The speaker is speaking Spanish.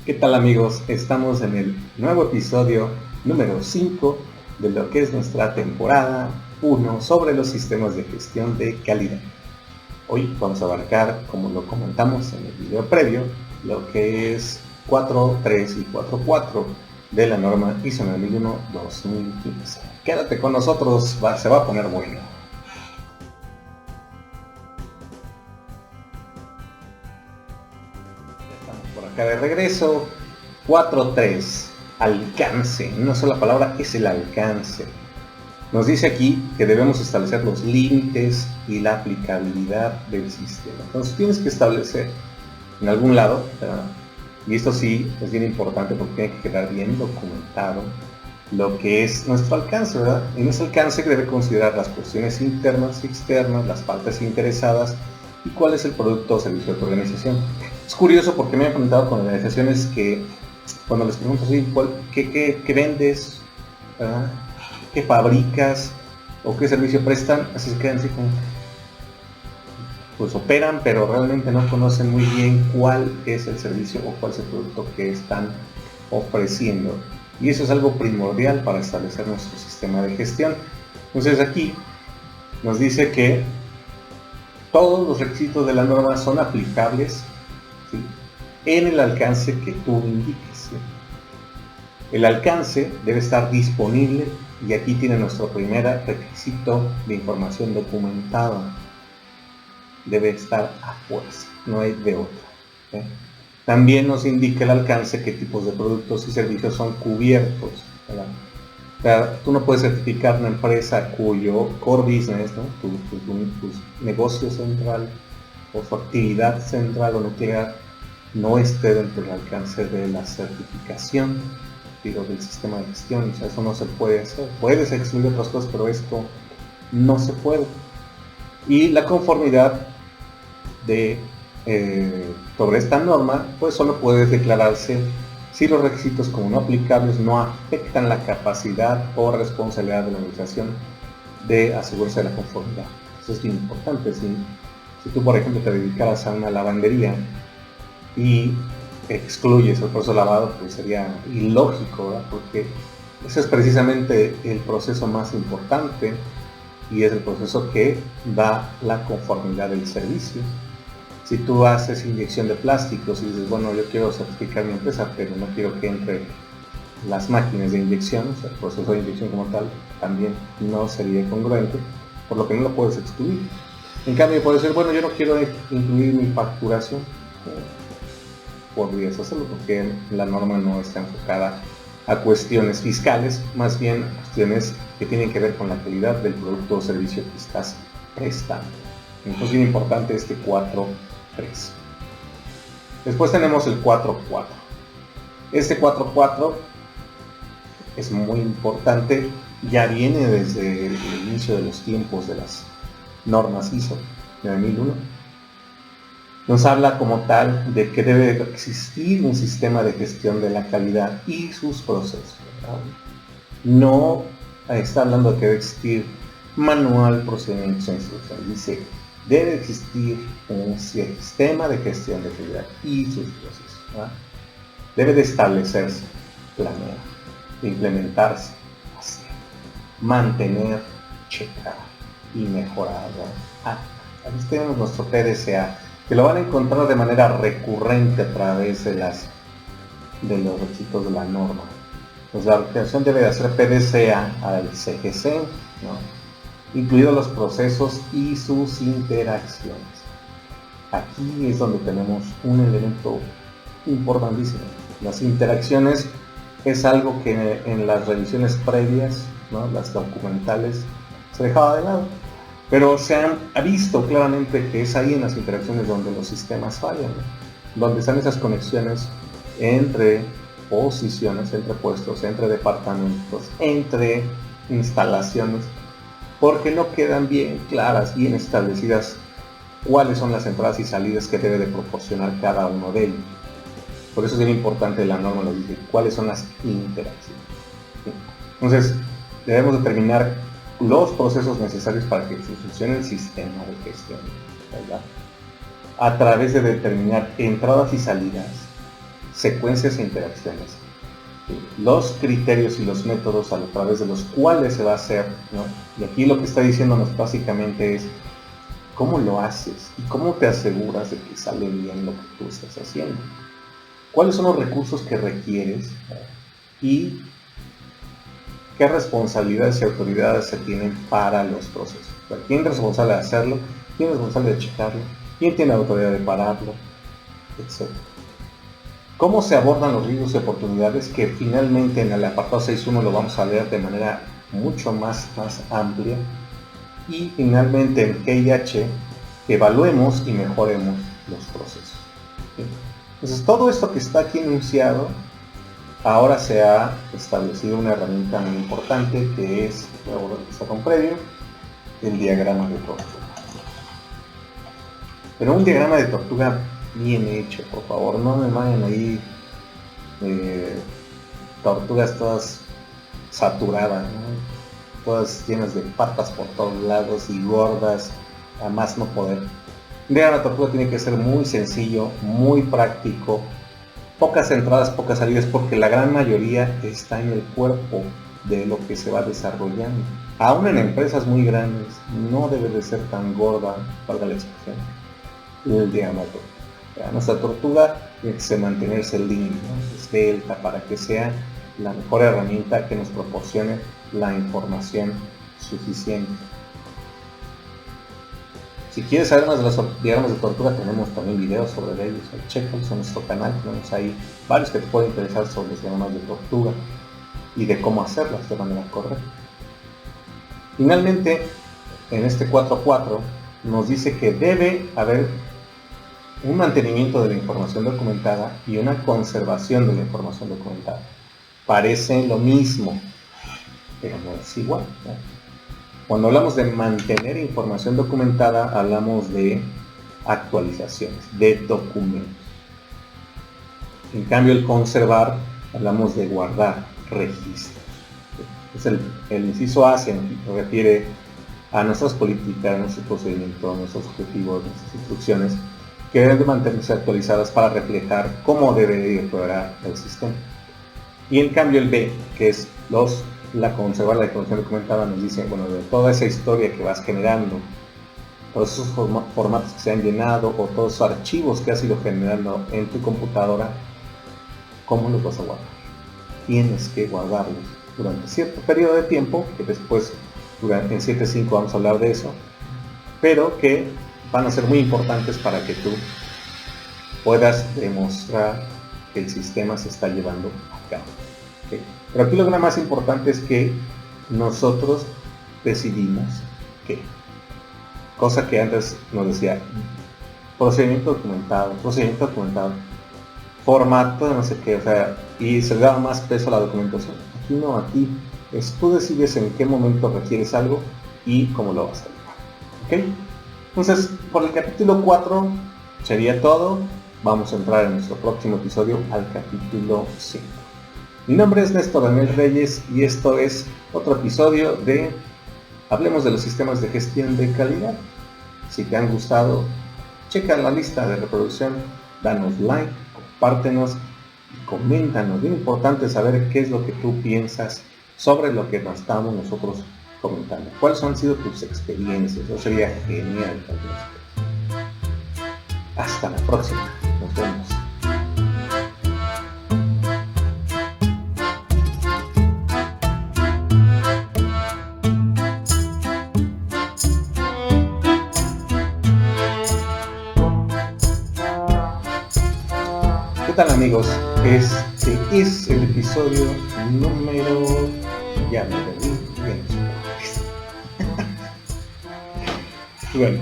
¿Qué tal amigos? Estamos en el nuevo episodio número 5 de lo que es nuestra temporada 1 sobre los sistemas de gestión de calidad. Hoy vamos a abarcar, como lo comentamos en el video previo, lo que es 4.3 y 4.4 de la norma ISO 9001-2015. Quédate con nosotros, se va a poner bueno. Por acá de regreso. 4.3, alcance. Una sola palabra es el alcance. Nos dice aquí que debemos establecer los límites y la aplicabilidad del sistema. Entonces tienes que establecer en algún lado, ¿verdad? Y esto sí es bien importante porque tiene que quedar bien documentado lo que es nuestro alcance, ¿verdad? En ese alcance debe considerar las cuestiones internas y externas, las partes interesadas y cuál es el producto o servicio de tu organización. Es curioso porque me he enfrentado con organizaciones que cuando les pregunto así, ¿qué vendes? ¿Verdad? ¿Qué fabricas? ¿O qué servicio prestan? Así se quedan así como, pues operan, pero realmente no conocen muy bien cuál es el servicio o cuál es el producto que están ofreciendo. Y eso es algo primordial para establecer nuestro sistema de gestión. Entonces aquí nos dice que todos los requisitos de la norma son aplicables, ¿sí?, en el alcance que tú indiques, ¿sí? El alcance debe estar disponible y aquí tiene nuestro primer requisito de información documentada. Debe estar a fuerza, no hay de otra, ¿sí? También nos indica el alcance qué tipos de productos y servicios son cubiertos, ¿verdad? O sea, tú no puedes certificar una empresa cuyo core business, ¿no?, tu negocio central o su actividad central o nuclear no esté dentro del alcance de la certificación, digo, del sistema de gestión. O sea, eso no se puede hacer. Puedes excluir otras cosas, pero esto no se puede. Y la conformidad de sobre esta norma, pues solo puede declararse si los requisitos como no aplicables no afectan la capacidad o responsabilidad de la organización de asegurarse de la conformidad. Eso es bien importante. Si tú, por ejemplo, te dedicaras a una lavandería y excluyes el proceso de lavado, pues sería ilógico, ¿verdad? Porque ese es precisamente el proceso más importante y es el proceso que da la conformidad del servicio. Si tú haces inyección de plásticos y dices, bueno, yo quiero certificar mi empresa, pero no quiero que entre las máquinas de inyección, o sea, el proceso de inyección como tal, también no sería congruente, por lo que no lo puedes excluir. En cambio, puedes decir, bueno, yo no quiero incluir mi facturación. Podrías hacerlo porque la norma no está enfocada a cuestiones fiscales, más bien a cuestiones que tienen que ver con la calidad del producto o servicio que estás prestando. Entonces es bien importante este 4.3. Después tenemos el 4.4. Este 4.4 es muy importante, ya viene desde el inicio de los tiempos de las normas ISO de 2001. Nos habla como tal de que debe existir un sistema de gestión de la calidad y sus procesos, ¿verdad? No está hablando de que debe existir manual, procedimientos e instrucciones. Dice, debe existir un sistema de gestión de calidad y sus procesos, ¿verdad? Debe de establecerse, planear, implementarse, hacer, mantener, checar y mejorar, ¿verdad? Aquí tenemos nuestro PDCA, que lo van a encontrar de manera recurrente a través de los requisitos de la norma. Pues la organización debe de hacer PDCA al CGC, ¿no?, incluidos los procesos y sus interacciones. Aquí es donde tenemos un elemento importantísimo. Las interacciones es algo que en las revisiones previas, ¿no?, las documentales, se dejaba de lado. Pero se ha visto claramente que es ahí en las interacciones donde los sistemas fallan, ¿no?, donde están esas conexiones entre posiciones, entre puestos, entre departamentos, entre instalaciones, porque no quedan bien claras, bien establecidas cuáles son las entradas y salidas que debe de proporcionar cada uno de ellos. Por eso es bien importante la norma, lo dice, cuáles son las interacciones. Entonces, debemos determinar los procesos necesarios para que funcione el sistema de gestión, ¿verdad?, a través de determinar entradas y salidas, secuencias e interacciones. Los criterios y los métodos a través de los cuales se va a hacer, ¿no? Y aquí lo que está diciéndonos básicamente es cómo lo haces y cómo te aseguras de que sale bien lo que tú estás haciendo. ¿Cuáles son los recursos que requieres? Y qué responsabilidades y autoridades se tienen para los procesos. ¿Quién es responsable de hacerlo? ¿Quién es responsable de checarlo? ¿Quién tiene autoridad de pararlo? Etcétera. ¿Cómo se abordan los riesgos y oportunidades? Que finalmente en el apartado 6.1 lo vamos a leer de manera mucho más amplia. Y finalmente en KIH, evaluemos y mejoremos los procesos. Entonces todo esto que está aquí enunciado, ahora se ha establecido una herramienta muy importante que es, voy a volver a empezar con previo, el diagrama de tortuga. Pero un diagrama de tortuga bien hecho, por favor, no me vayan ahí tortugas todas saturadas, ¿no? Todas llenas de patas por todos lados y gordas, a más no poder. Un diagrama de tortuga tiene que ser muy sencillo, muy práctico, pocas entradas, pocas salidas, porque la gran mayoría está en el cuerpo de lo que se va desarrollando. Aún en empresas muy grandes, no debe de ser tan gorda, valga la expresión, el diagrama de tortuga. Nuestra tortuga tiene que mantenerse limpia, esbelta, para que sea la mejor herramienta que nos proporcione la información suficiente. Si quieres saber más de los diagramas de tortuga, tenemos también videos sobre ellos. Chequenlos en nuestro canal, tenemos ahí varios que te pueden interesar sobre los diagramas de tortuga y de cómo hacerlas de manera correcta. Finalmente, en este 4.4 nos dice que debe haber un mantenimiento de la información documentada y una conservación de la información documentada. Parece lo mismo, pero no es igual, ¿no? Cuando hablamos de mantener información documentada, hablamos de actualizaciones, de documentos. En cambio, el conservar, hablamos de guardar registros. Entonces, el inciso A se refiere a nuestras políticas, nuestros procedimientos, nuestros objetivos, nuestras instrucciones, que deben de mantenerse actualizadas para reflejar cómo debe operar el sistema. Y en cambio el B, que es conservar la información documentada, nos dice, bueno, de toda esa historia que vas generando, todos esos formatos que se han llenado o todos esos archivos que has ido generando en tu computadora, ¿cómo los vas a guardar? Tienes que guardarlos durante cierto periodo de tiempo, que después en 7.5 vamos a hablar de eso, pero que van a ser muy importantes para que tú puedas demostrar que el sistema se está llevando a cabo. ¿Okay? Pero aquí lo más importante es que nosotros decidimos qué. Cosa que antes nos decía, procedimiento documentado, formato de no sé qué, o sea, y se le daba más peso a la documentación. Aquí no, aquí es tú decides en qué momento requieres algo y cómo lo vas a llevar. ¿Ok? Entonces, por el capítulo 4 sería todo. Vamos a entrar en nuestro próximo episodio al capítulo 5. Mi nombre es Néstor Daniel Reyes y esto es otro episodio de Hablemos de los sistemas de gestión de calidad. Si te han gustado, checa la lista de reproducción, danos like, compártenos y coméntanos. Bien importante saber qué es lo que tú piensas sobre lo que estamos nosotros comentando. ¿Cuáles han sido tus experiencias? Eso sería genial. Hasta la próxima. Nos vemos. ¿Qué tal, amigos? Este es el episodio número... Ya me perdí. Bueno,